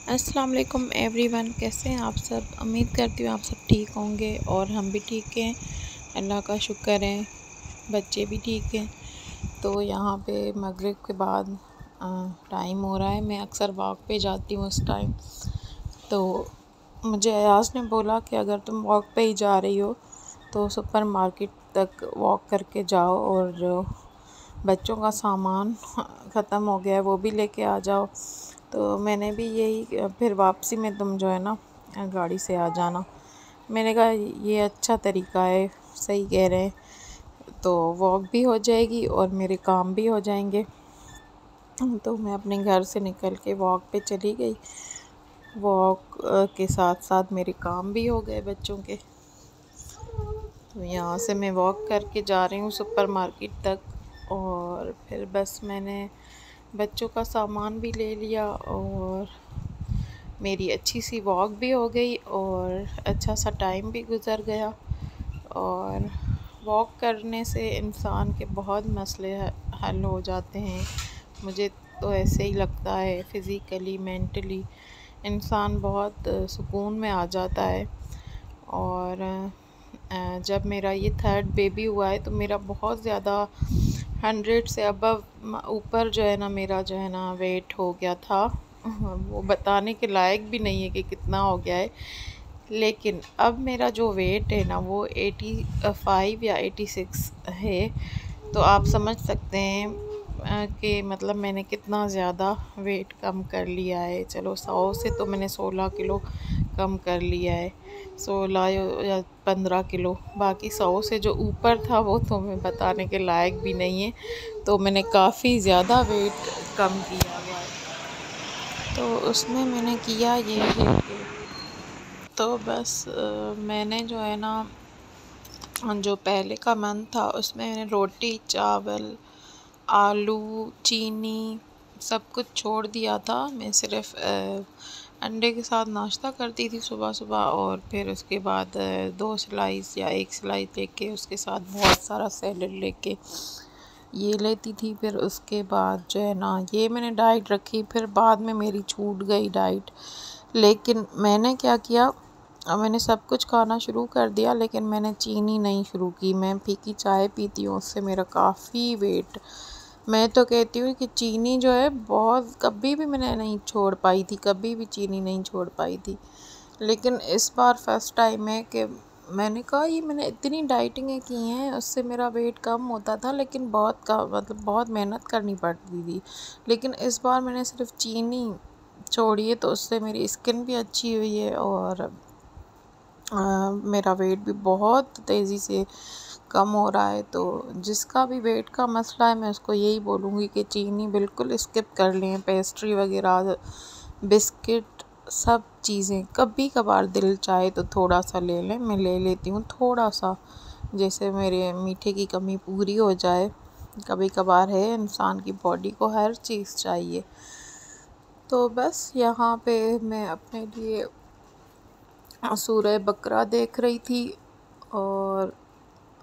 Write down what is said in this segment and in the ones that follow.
अस्सलाम वालेकुम एवरीवन, कैसे हैं आप सब। उम्मीद करती हूँ आप सब ठीक होंगे और हम भी ठीक हैं, अल्लाह का शुक्र है। बच्चे भी ठीक हैं। तो यहाँ पे मगरिब के बाद टाइम हो रहा है। मैं अक्सर वॉक पे जाती हूँ उस टाइम। तो मुझे अयाज़ ने बोला कि अगर तुम वॉक पे ही जा रही हो तो सुपर मार्केट तक वॉक करके जाओ और जो बच्चों का सामान ख़त्म हो गया है वो भी लेके आ जाओ। तो मैंने भी यही, फिर वापसी में तुम जो है ना गाड़ी से आ जाना। मैंने कहा ये अच्छा तरीका है, सही कह रहे हैं। तो वॉक भी हो जाएगी और मेरे काम भी हो जाएंगे। तो मैं अपने घर से निकल के वॉक पे चली गई। वॉक के साथ साथ मेरे काम भी हो गए बच्चों के। तो यहाँ से मैं वॉक करके जा रही हूँ सुपर मार्केट तक और फिर बस मैंने बच्चों का सामान भी ले लिया और मेरी अच्छी सी वॉक भी हो गई और अच्छा सा टाइम भी गुज़र गया। और वॉक करने से इंसान के बहुत मसले हल हो जाते हैं। मुझे तो ऐसे ही लगता है, फ़िज़िकली मेंटली इंसान बहुत सुकून में आ जाता है। और जब मेरा ये थर्ड बेबी हुआ है तो मेरा बहुत ज़्यादा 100 से अबव ऊपर जो है ना मेरा जो है ना वेट हो गया था। वो बताने के लायक भी नहीं है कि कितना हो गया है। लेकिन अब मेरा जो वेट है ना वो 85 या 86 है। तो आप समझ सकते हैं कि मतलब मैंने कितना ज़्यादा वेट कम कर लिया है। चलो 100 से तो मैंने 16 किलो कम कर लिया है, 16 या 15 किलो। बाकी 100 से जो ऊपर था वो तो मैं बताने के लायक भी नहीं है। तो मैंने काफ़ी ज़्यादा वेट कम किया हुआ है। तो उसमें मैंने किया ये है कि तो बस मैंने जो है ना जो पहले का मंथ था उसमें मैंने रोटी चावल आलू चीनी सब कुछ छोड़ दिया था। मैं सिर्फ अंडे के साथ नाश्ता करती थी सुबह सुबह और फिर उसके बाद 2 स्लाइस या 1 स्लाइस लेके उसके साथ बहुत सारा सैलड लेके ये लेती थी। फिर उसके बाद जो है ना ये मैंने डाइट रखी। फिर बाद में मेरी छूट गई डाइट। लेकिन मैंने क्या किया, मैंने सब कुछ खाना शुरू कर दिया लेकिन मैंने चीनी नहीं शुरू की। मैं फीकी चाय पीती हूँ, उससे मेरा काफ़ी वेट, मैं तो कहती हूँ कि चीनी जो है बहुत, कभी भी मैंने नहीं छोड़ पाई थी, कभी भी चीनी नहीं छोड़ पाई थी। लेकिन इस बार फर्स्ट टाइम है कि मैंने कहा ये मैंने इतनी डाइटिंगें की हैं उससे मेरा वेट कम होता था लेकिन बहुत का मतलब बहुत मेहनत करनी पड़ती थी। लेकिन इस बार मैंने सिर्फ चीनी छोड़ी है तो उससे मेरी स्किन भी अच्छी हुई है और मेरा वेट भी बहुत तेज़ी से कम हो रहा है। तो जिसका भी वेट का मसला है मैं उसको यही बोलूँगी कि चीनी बिल्कुल स्किप कर लें। पेस्ट्री वगैरह बिस्किट सब चीज़ें कभी कभार दिल चाहे तो थोड़ा सा ले लें। मैं ले लेती हूँ थोड़ा सा, जैसे मेरे मीठे की कमी पूरी हो जाए। कभी कभार है, इंसान की बॉडी को हर चीज़ चाहिए। तो बस यहाँ पे मैं अपने लिए सूरह बकरा देख रही थी और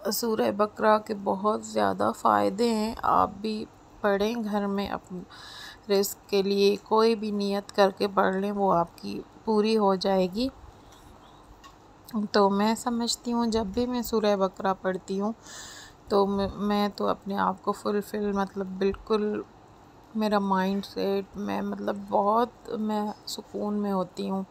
सूरह बकरा के बहुत ज़्यादा फ़ायदे हैं। आप भी पढ़ें घर में, अपने रिस्क के लिए कोई भी नियत करके पढ़ लें, वो आपकी पूरी हो जाएगी। तो मैं समझती हूँ जब भी मैं सूरह बकरा पढ़ती हूँ तो मैं तो अपने आप को फुलफ़िल, मतलब बिल्कुल मेरा माइंड सेट, मैं मतलब बहुत मैं सुकून में होती हूँ।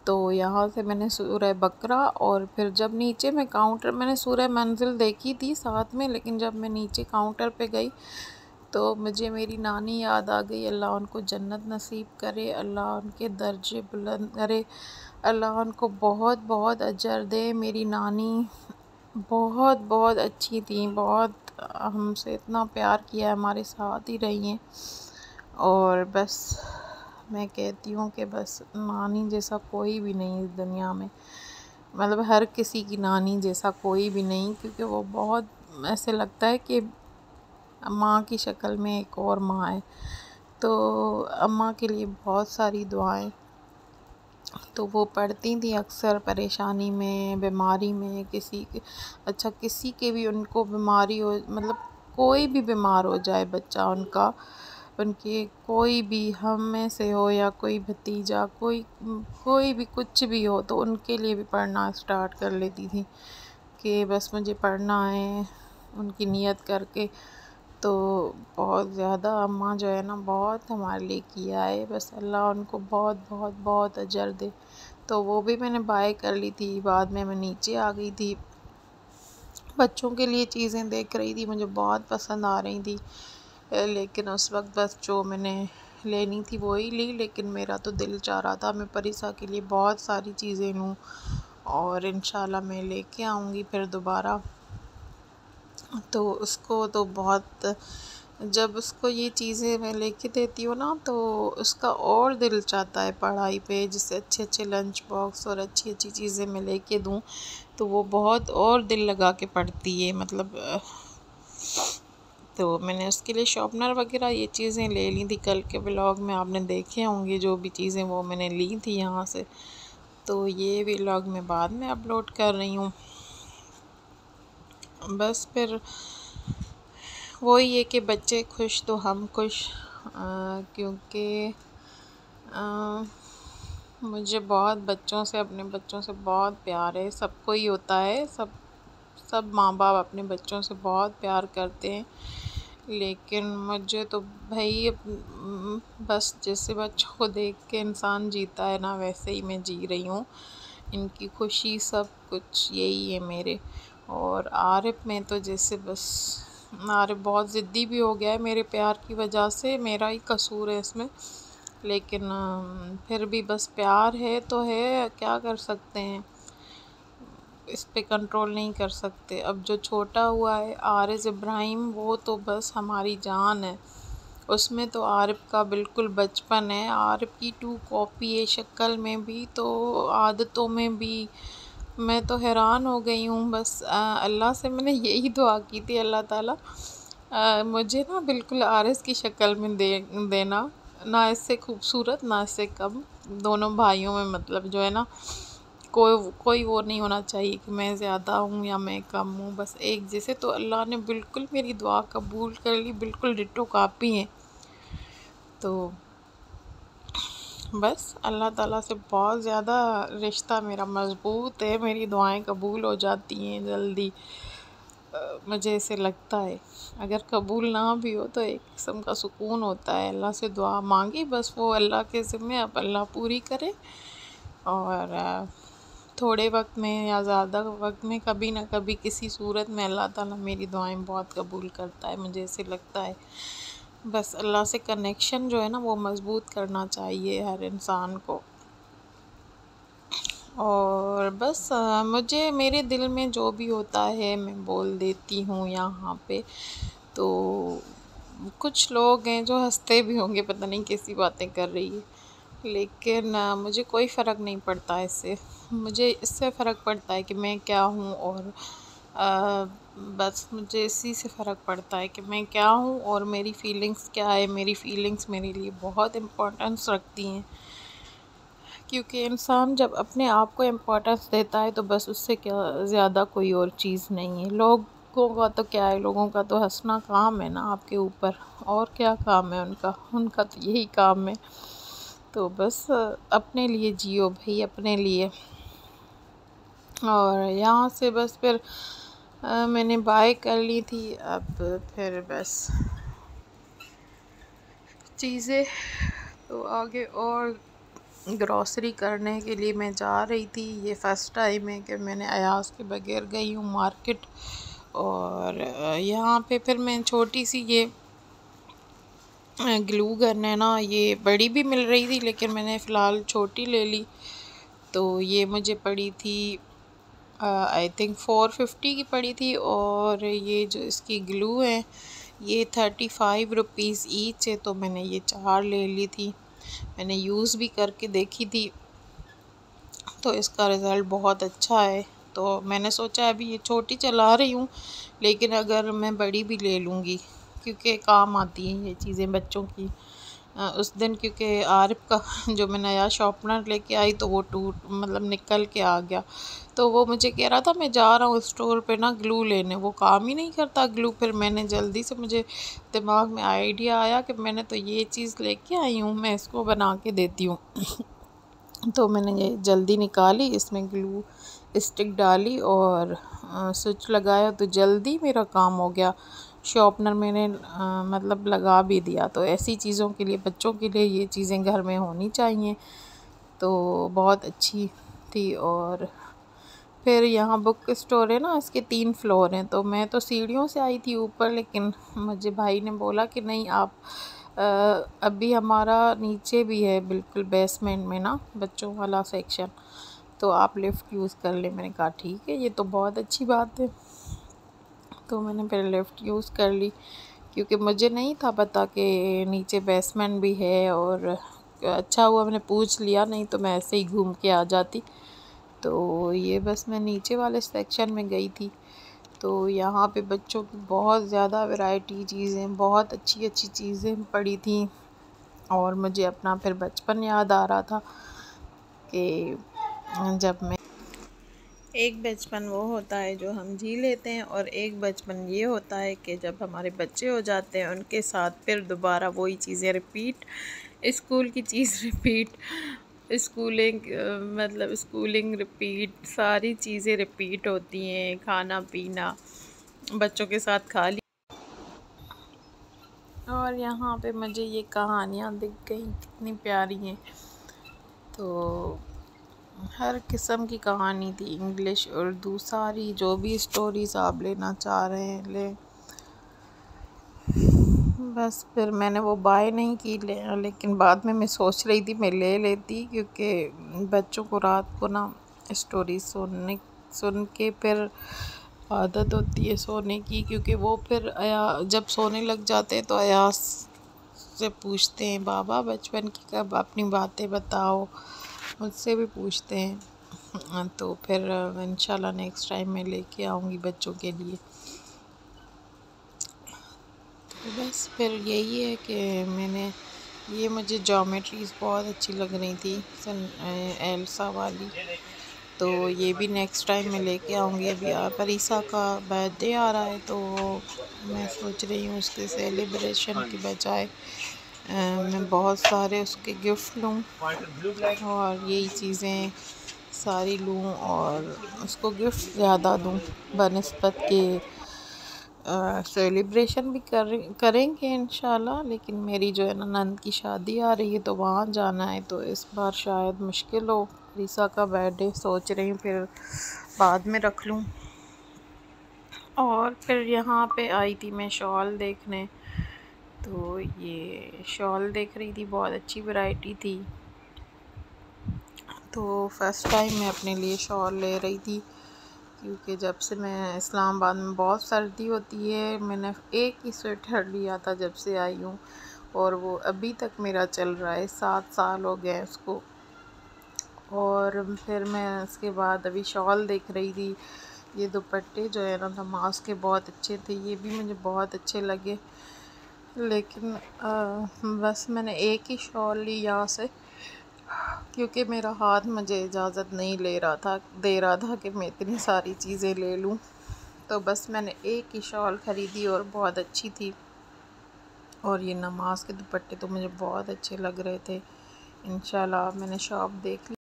तो यहाँ से मैंने सूरह बकरा और फिर जब नीचे मैं काउंटर, मैंने सूरह मंजिल देखी थी साथ में, लेकिन जब मैं नीचे काउंटर पे गई तो मुझे मेरी नानी याद आ गई। अल्लाह उनको जन्नत नसीब करे, अल्लाह उनके दर्जे बुलंद करे, अल्लाह उनको बहुत बहुत अजर दे। मेरी नानी बहुत बहुत अच्छी थी, बहुत हमसे इतना प्यार किया, हमारे साथ ही रही हैं। और बस मैं कहती हूँ कि बस नानी जैसा कोई भी नहीं इस दुनिया में, मतलब हर किसी की नानी जैसा कोई भी नहीं, क्योंकि वो बहुत ऐसे लगता है कि माँ की शक्ल में एक और माँ है। तो अम्मा के लिए बहुत सारी दुआएं तो वो पढ़ती थी अक्सर, परेशानी में बीमारी में, किसी के अच्छा किसी के भी उनको बीमारी हो, मतलब कोई भी बीमार हो जाए बच्चा उनका, उनके कोई भी हम में से हो या कोई भतीजा कोई भी कुछ भी हो तो उनके लिए भी पढ़ना स्टार्ट कर लेती थी कि बस मुझे पढ़ना है उनकी नियत करके। तो बहुत ज़्यादा अम्मा जो है ना बहुत हमारे लिए किया है, बस अल्लाह उनको बहुत बहुत बहुत अजर दे। तो वो भी मैंने बाय कर ली थी। बाद में मैं नीचे आ गई थी, बच्चों के लिए चीज़ें देख रही थी, मुझे बहुत पसंद आ रही थी, लेकिन उस वक्त बस जो मैंने लेनी थी वही ली। लेकिन मेरा तो दिल चाह रहा था मैं परिसा के लिए बहुत सारी चीज़ें लूँ और इंशाल्लाह मैं लेके आऊँगी फिर दोबारा। तो उसको तो बहुत, जब उसको ये चीज़ें मैं लेके देती हूँ ना तो उसका और दिल चाहता है पढ़ाई पे, जिससे अच्छे अच्छे लंच बॉक्स और अच्छी अच्छी चीज़ें मैं लेके दूँ तो वो बहुत और दिल लगा के पढ़ती है। मतलब तो मैंने उसके लिए शॉर्पनर वगैरह ये चीज़ें ले ली थी। कल के व्लॉग में आपने देखे होंगे जो भी चीज़ें वो मैंने ली थी यहाँ से। तो ये व्लॉग मैं बाद में अपलोड कर रही हूँ। बस फिर वही है कि बच्चे खुश तो हम खुश, क्योंकि मुझे बहुत बच्चों से, अपने बच्चों से बहुत प्यार है। सबको ही होता है, सब माँ बाप अपने बच्चों से बहुत प्यार करते हैं, लेकिन मुझे तो भाई बस जैसे बच्चों को देख के इंसान जीता है ना वैसे ही मैं जी रही हूँ। इनकी खुशी सब कुछ यही है मेरे। और आरिफ में तो जैसे बस आरिफ बहुत ज़िद्दी भी हो गया है मेरे प्यार की वजह से, मेरा ही कसूर है इसमें, लेकिन फिर भी बस प्यार है तो है, क्या कर सकते हैं, इस पे कंट्रोल नहीं कर सकते। अब जो छोटा हुआ है आरिज़ इब्राहिम वो तो बस हमारी जान है, उसमें तो आरिफ का बिल्कुल बचपन है। आरिफ की 2 कॉपी है, शक्ल में भी तो आदतों में भी। मैं तो हैरान हो गई हूँ। बस अल्लाह से मैंने यही दुआ की थी, अल्लाह ताला मुझे ना बिल्कुल आरिज़ की शक्ल में देना, ना इससे खूबसूरत ना इससे कम, दोनों भाइयों में मतलब जो है ना कोई वो नहीं होना चाहिए कि मैं ज़्यादा हूँ या मैं कम हूँ, बस एक जैसे। तो अल्लाह ने बिल्कुल मेरी दुआ कबूल कर ली, बिल्कुल डिट्टो कॉपी हैं। तो बस अल्लाह ताला से बहुत ज़्यादा रिश्ता मेरा मज़बूत है, मेरी दुआएं कबूल हो जाती हैं जल्दी। मुझे ऐसे लगता है, अगर कबूल ना भी हो तो एक किस्म का सुकून होता है। अल्लाह से दुआ मांगी, बस वो अल्लाह के ज़िम्मे, अब अल्लाह पूरी करे। और थोड़े वक्त में या ज़्यादा वक्त में कभी ना कभी किसी सूरत में अल्लाह ताला मेरी दुआएं बहुत कबूल करता है, मुझे ऐसे लगता है। बस अल्लाह से कनेक्शन जो है ना वो मज़बूत करना चाहिए हर इंसान को। और बस मुझे मेरे दिल में जो भी होता है मैं बोल देती हूँ यहाँ पे। तो कुछ लोग हैं जो हंसते भी होंगे, पता नहीं कैसी बातें कर रही है, लेकिन मुझे कोई फ़र्क नहीं पड़ता इससे। मुझे इससे फ़र्क पड़ता है कि मैं क्या हूँ, और बस मुझे इसी से फ़र्क पड़ता है कि मैं क्या हूँ और मेरी फ़ीलिंग्स क्या है। मेरी फ़ीलिंग्स मेरे लिए बहुत इम्पोर्टेंस रखती हैं, क्योंकि इंसान जब अपने आप को इम्पोर्टेंस देता है तो बस उससे क्या ज़्यादा कोई और चीज़ नहीं है। लोगों का तो क्या है, लोगों का तो हंसना काम है ना आपके ऊपर, और क्या काम है उनका तो यही काम है। तो बस अपने लिए जियो भाई, अपने लिए। और यहाँ से बस फिर मैंने बाय कर ली थी। अब फिर बस चीज़ें तो आगे और ग्रॉसरी करने के लिए मैं जा रही थी। ये फ़र्स्ट टाइम है कि मैंने अयाज़ के बगैर गई हूँ मार्केट। और यहाँ पे फिर मैं छोटी सी ये ग्लू गन है ना, ये बड़ी भी मिल रही थी लेकिन मैंने फ़िलहाल छोटी ले ली। तो ये मुझे पड़ी थी आई थिंक 450 की पड़ी थी। और ये जो इसकी ग्लू है ये 35 रुपीज़ ईच है, तो मैंने ये 4 ले ली थी। मैंने यूज़ भी करके देखी थी तो इसका रिज़ल्ट बहुत अच्छा है। तो मैंने सोचा अभी ये छोटी चला रही हूँ, लेकिन अगर मैं बड़ी भी ले लूँगी क्योंकि काम आती हैं ये चीज़ें बच्चों की। उस दिन क्योंकि आरिफ का जो मैं नया शॉर्पनर लेके आई तो वो टूट मतलब निकल के आ गया। तो वो मुझे कह रहा था मैं जा रहा हूँ स्टोर पे ना ग्लू लेने, वो काम ही नहीं करता ग्लू। फिर मैंने जल्दी से, मुझे दिमाग में आइडिया आया कि मैंने तो ये चीज़ लेके आई हूँ, मैं इसको बना के देती हूँ। तो मैंने ये जल्दी निकाली, इसमें ग्लू स्टिक डाली और स्विच लगाया तो जल्दी मेरा काम हो गया। शॉर्पनर मैंने मतलब लगा भी दिया। तो ऐसी चीज़ों के लिए, बच्चों के लिए ये चीज़ें घर में होनी चाहिए। तो बहुत अच्छी थी। और फिर यहाँ बुक स्टोर है ना, इसके 3 फ्लोर हैं। तो मैं तो सीढ़ियों से आई थी ऊपर, लेकिन मुझे भाई ने बोला कि नहीं आप अभी हमारा नीचे भी है बिल्कुल बेसमेंट में ना बच्चों वाला सेक्शन, तो आप लिफ्ट यूज़ कर लें। मैंने कहा ठीक है, ये तो बहुत अच्छी बात है। तो मैंने फिर लिफ्ट यूज़ कर ली, क्योंकि मुझे नहीं था पता कि नीचे बेसमेंट भी है। और अच्छा हुआ मैंने पूछ लिया, नहीं तो मैं ऐसे ही घूम के आ जाती। तो ये बस मैं नीचे वाले सेक्शन में गई थी। तो यहाँ पे बच्चों की बहुत ज़्यादा वैरायटी चीज़ें, बहुत अच्छी अच्छी चीज़ें पड़ी थी। और मुझे अपना फिर बचपन याद आ रहा था कि जब मैं, एक बचपन वो होता है जो हम जी लेते हैं, और एक बचपन ये होता है कि जब हमारे बच्चे हो जाते हैं उनके साथ फिर दोबारा वही चीज़ें रिपीट, स्कूल की चीज़ रिपीट, स्कूलिंग मतलब स्कूलिंग रिपीट, सारी चीज़ें रिपीट होती हैं। खाना पीना बच्चों के साथ खा लिया। और यहाँ पे मुझे ये कहानियाँ दिख गई, कितनी प्यारी हैं। तो हर किस्म की कहानी थी, इंग्लिश उर्दू सारी, जो भी स्टोरीज आप लेना चाह रहे हैं लें। बस फिर मैंने वो बाय नहीं की लेकिन बाद में मैं सोच रही थी मैं ले लेती, क्योंकि बच्चों को रात को ना स्टोरी सुन के फिर आदत होती है सोने की। क्योंकि वो फिर जब सोने लग जाते हैं तो अयास से पूछते हैं बाबा बचपन की कब अपनी बातें बताओ, मुझसे भी पूछते हैं। तो फिर इंशाल्लाह नेक्स्ट टाइम मैं लेके आऊँगी बच्चों के लिए। तो बस फिर यही है कि मैंने ये, मुझे ज्योमेट्रीज़ बहुत अच्छी लग रही थी एल्सा वाली। तो ये भी नेक्स्ट टाइम मैं लेके आऊँगी। अभी परीसा का बर्थडे आ रहा है, तो मैं सोच रही हूँ उसके सेलिब्रेशन की बजाय मैं बहुत सारे उसके गिफ्ट लूँ और यही चीज़ें सारी लूँ और उसको गिफ्ट ज़्यादा दूँ बनिस्बत के सेलिब्रेशन भी करेंगे इंशाल्लाह। लेकिन मेरी जो है ना नंद की शादी आ रही है तो वहाँ जाना है, तो इस बार शायद मुश्किल हो। रीसा का बर्थडे सोच रही हूँ फिर बाद में रख लूँ। और फिर यहाँ पे आई थी मैं शॉल देखने, तो ये शॉल देख रही थी, बहुत अच्छी वैरायटी थी। तो फर्स्ट टाइम मैं अपने लिए शॉल ले रही थी, क्योंकि जब से मैं इस्लामाबाद में बहुत सर्दी होती है। मैंने एक ही स्वेटर लिया था जब से आई हूँ, और वो अभी तक मेरा चल रहा है, 7 साल हो गए उसको। और फिर मैं उसके बाद अभी शॉल देख रही थी। ये दुपट्टे जो है ना दमास के बहुत अच्छे थे, ये भी मुझे बहुत अच्छे लगे। लेकिन बस मैंने एक ही शॉल ली यहाँ से, क्योंकि मेरा हाथ मुझे इजाज़त नहीं दे रहा था कि मैं इतनी सारी चीज़ें ले लूँ। तो बस मैंने एक ही शॉल ख़रीदी और बहुत अच्छी थी। और ये नमाज के दुपट्टे तो मुझे बहुत अच्छे लग रहे थे। इंशाल्लाह मैंने शॉप देख ली।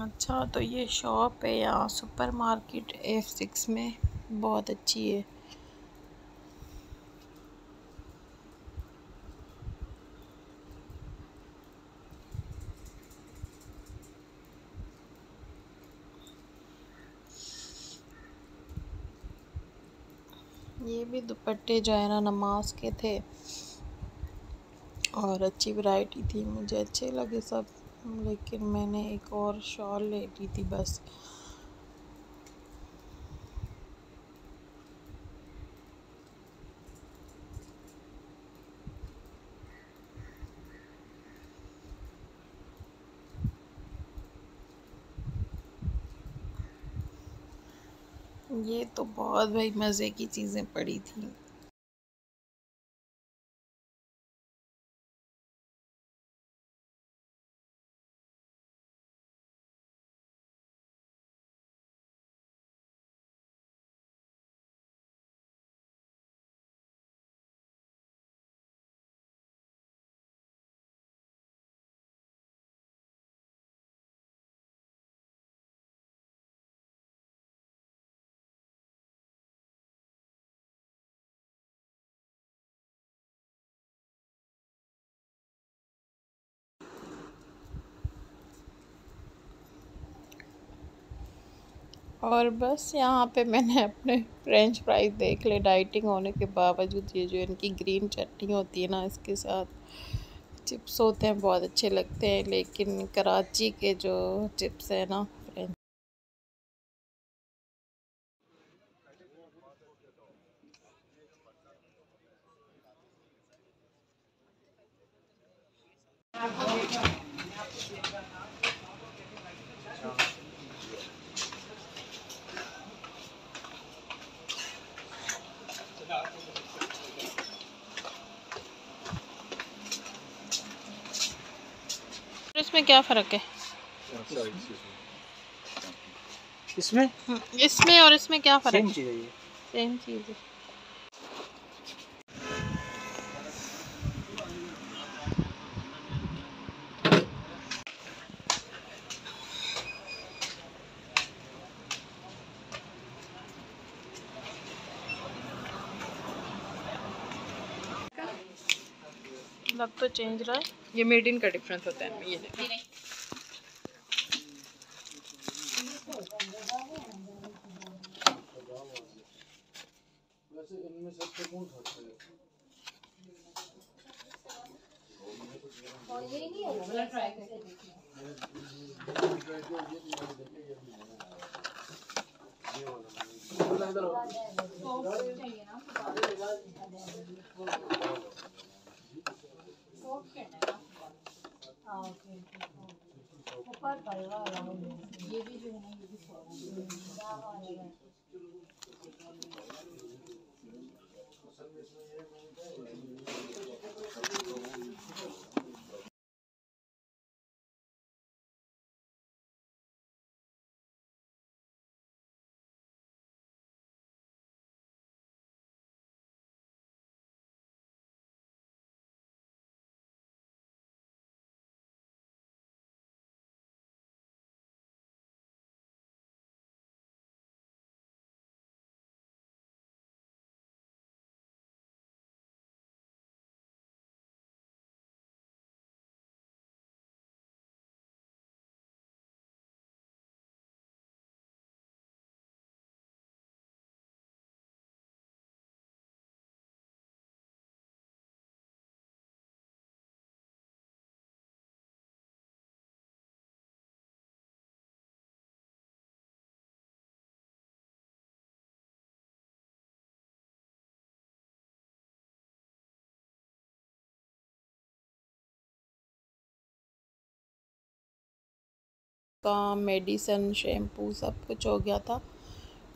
अच्छा, तो ये शॉप है यहाँ सुपर मार्केट F6 में, बहुत अच्छी है। ये भी दुपट्टे जो है ना नमाज के थे और अच्छी वैरायटी थी, मुझे अच्छे लगे सब। लेकिन मैंने एक और शॉल ले ली थी बस। ये तो बहुत भाई मज़े की चीज़ें पड़ी थी। और बस यहाँ पे मैंने अपने फ्रेंच फ्राइज देख ले, डाइटिंग होने के बावजूद। ये जो इनकी ग्रीन चटनी होती है ना, इसके साथ चिप्स होते हैं, बहुत अच्छे लगते हैं। लेकिन कराची के जो चिप्स है ना फ्रेंच, इसमें क्या फ़र्क है? इसमें इसमें और इसमें क्या फ़र्क है? सेम चीज़ है ये। सेम चीज़ है। लग तो चेंज रहा है, ये मेड इन का डिफरेंस होता है। ये देखिए, का मेडिसन, शैम्पू सब कुछ हो गया था।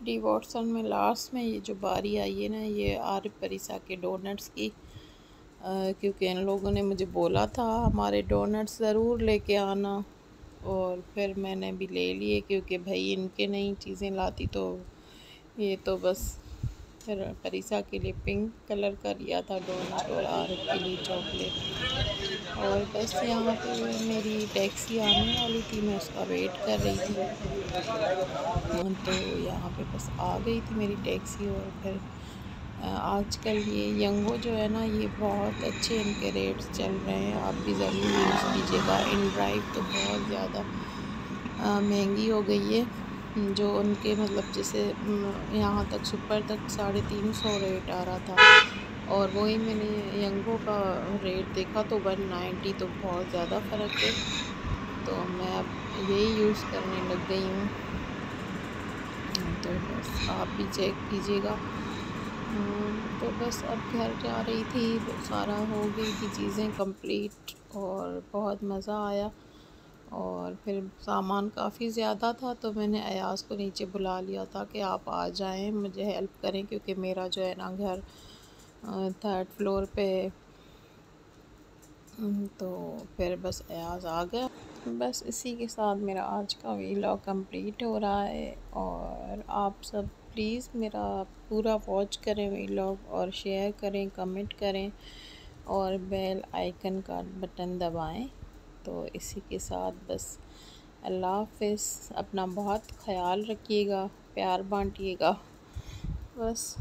डी वॉटसन में लास्ट में ये जो बारी आई है ना, ये आरिफ परिसा के डोनट्स की, क्योंकि इन लोगों ने मुझे बोला था हमारे डोनट्स ज़रूर लेके आना, और फिर मैंने भी ले लिए, क्योंकि भाई इनके नई चीज़ें लाती तो ये तो बस। फिर परिसा के लिए पिंक कलर का लिया था डोनट, और आरिफ के लिए चॉकलेट। और बस यहाँ पे मेरी टैक्सी आने वाली थी, मैं उसका वेट कर रही थी। तो यहाँ पे बस आ गई थी मेरी टैक्सी। और फिर आजकल ये यंगो जो है ना, ये बहुत अच्छे इनके रेट्स चल रहे हैं, आप भी ज़रूर यूज़ कीजिएगा। इन ड्राइव तो बहुत ज़्यादा महंगी हो गई है, जो उनके मतलब जैसे यहाँ तक सुपर तक 350 रेट आ रहा था, और वही मैंने यंगो का रेट देखा तो 190, तो बहुत ज़्यादा फ़र्क है। तो मैं अब यही यूज़ करने लग गई हूँ। तो बस आप भी चेक कीजिएगा। तो बस अब घर जा रही थी, सारा हो गई थी चीज़ें कंप्लीट, और बहुत मज़ा आया। और फिर सामान काफ़ी ज़्यादा था तो मैंने अयाज़ को नीचे बुला लिया था कि आप आ जाएं, मुझे हेल्प करें, क्योंकि मेरा जो है ना घर 3rd फ्लोर पे। तो फिर बस अयाज़ आ गया। बस इसी के साथ मेरा आज का व्लॉग कंप्लीट हो रहा है। और आप सब प्लीज़ मेरा पूरा वॉच करें व्लॉग, और शेयर करें, कमेंट करें, और बेल आइकन का बटन दबाएं। तो इसी के साथ बस अल्लाह हाफ़िज़। अपना बहुत ख्याल रखिएगा, प्यार बांटिएगा। बस।